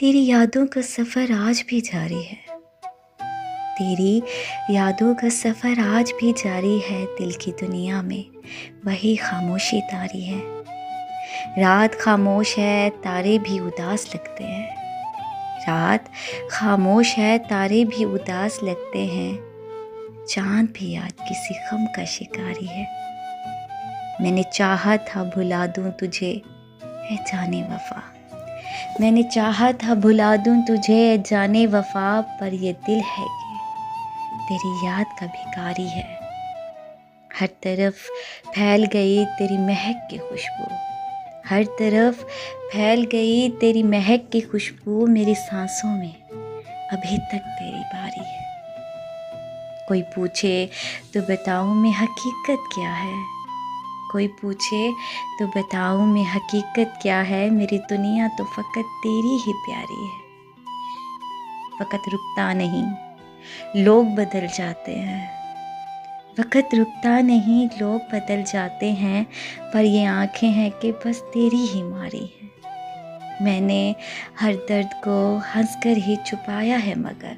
तेरी यादों का सफ़र आज भी जारी है। तेरी यादों का सफ़र आज भी जारी है। दिल की दुनिया में वही खामोशी तारी है। रात खामोश है, तारे भी उदास लगते हैं। रात खामोश है, तारे भी उदास लगते हैं। चाँद भी आज किसी गम का शिकारी है। मैंने चाहा था भुला दूं तुझे ए जाने वफ़ा। मैंने चाहा था भुला दूं तुझे ए जाने वफ़ा, पर ये दिल है कि तेरी याद का भिखारी है। हर तरफ फैल गई तेरी महक की खुशबू। हर तरफ फैल गई तेरी महक की खुशबू। मेरी सांसों में अभी तक तेरी बारी है। कोई पूछे तो बताऊं मैं हकीकत क्या है। कोई पूछे तो बताऊं मैं हकीकत क्या है। मेरी दुनिया तो फ़कत तेरी ही प्यारी है। वक़्त रुकता नहीं, लोग बदल जाते हैं। वक़्त रुकता नहीं, लोग बदल जाते हैं, पर ये आँखें हैं कि बस तेरी ही मारी है। मैंने हर दर्द को हंसकर ही छुपाया है मगर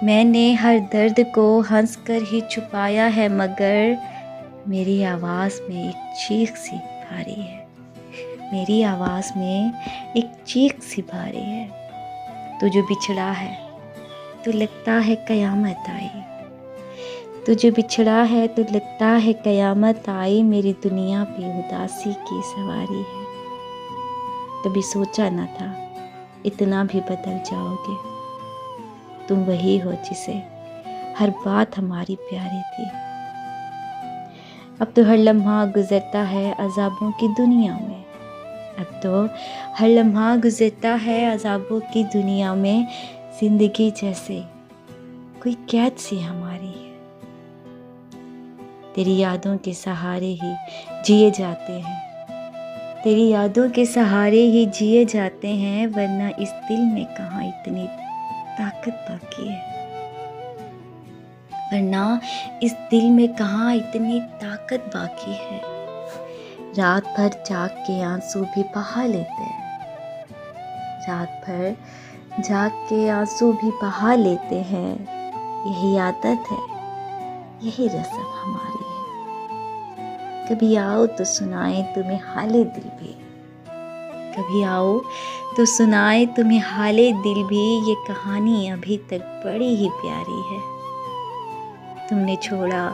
मैंने हर दर्द को हंसकर ही छुपाया है मगर मेरी आवाज़ में एक चीख सी भारी है। मेरी आवाज़ में एक चीख सी भारी है। तू जो बिछड़ा है तो लगता है क़यामत आई। तू जो बिछड़ा है तो लगता है क़यामत आई। मेरी दुनिया पे उदासी की सवारी है। कभी सोचा न था इतना भी बदल जाओगे। तुम वही हो जिसे हर बात हमारी प्यारी थी। अब तो हर लम्हा गुजरता है अज़ाबों की दुनिया में। अब तो हर लम्हा गुजरता है अज़ाबों की दुनिया में। ज़िंदगी जैसे कोई कैद सी हमारी है। तेरी यादों के सहारे ही जिए जाते हैं। तेरी यादों के सहारे ही जिए जाते हैं, वरना इस दिल में कहाँ इतनी ताकत बाकी है। वरना इस दिल में कहाँ इतनी ताकत बाकी है। रात भर जाग के आंसू भी बहा लेते हैं। रात भर जाग के आंसू भी बहा लेते हैं। यही आदत है, यही रस्म हमारी है। कभी आओ तो सुनाए तुम्हें हाले दिल भी। कभी आओ तो सुनाए तुम्हें हाले दिल भी। ये कहानी अभी तक बड़ी ही प्यारी है। तुमने छोड़ा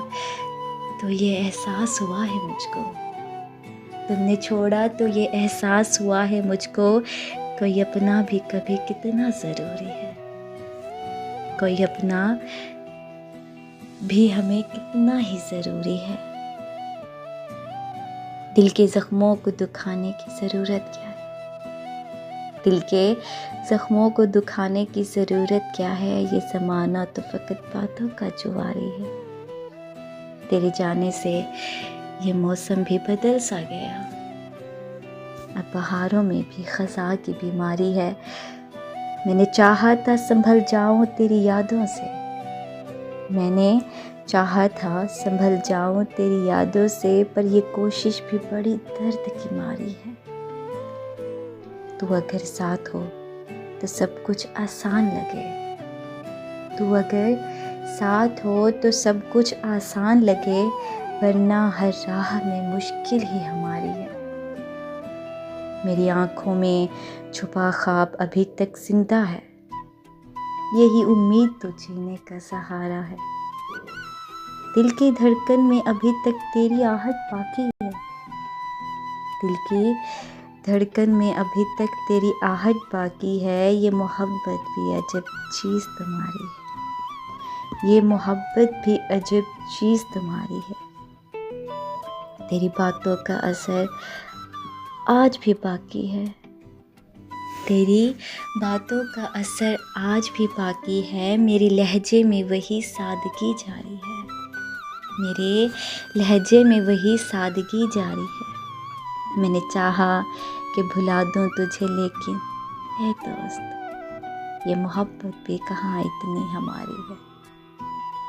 तो ये एहसास हुआ है मुझको। तुमने छोड़ा तो ये एहसास हुआ है मुझको। कोई अपना भी कभी कितना ज़रूरी है। कोई अपना भी हमें कितना ही ज़रूरी है। दिल के ज़ख्मों को दुखाने की ज़रूरत क्या है। दिल के ज़ख्मों को दुखाने की ज़रूरत क्या है। ये ज़माना तो फ़कत बातों का जुआरी है। तेरे जाने से ये मौसम भी बदल सा गया। अब बहारों में भी ख़ज़ा की बीमारी है। मैंने चाहा था संभल जाऊं तेरी यादों से। मैंने चाहा था संभल जाऊं तेरी यादों से, पर ये कोशिश भी बड़ी दर्द की मारी है। तू अगर साथ हो तो सब कुछ आसान लगे। तू अगर साथ हो तो सब कुछ आसान लगे, वरना हर राह में मुश्किल ही हमारी है। मेरी आँखों में छुपा ख्वाब अभी तक जिंदा है। यही उम्मीद तो जीने का सहारा है। दिल की धड़कन में अभी तक तेरी आहट बाकी है। दिल की धड़कन में अभी तक तेरी आहट बाकी है। ये मोहब्बत भी अजब चीज़ तुम्हारी है। ये मोहब्बत भी अजब चीज़ तुम्हारी है। तेरी बातों का असर आज भी बाकी है। तेरी बातों का असर आज भी बाकी है। मेरे लहजे में वही सादगी जारी है। मेरे लहजे में वही सादगी जारी है। मैंने चाहा कि भुला दूं तुझे, लेकिन ए दोस्त ये मोहब्बत भी कहाँ इतनी हमारी है।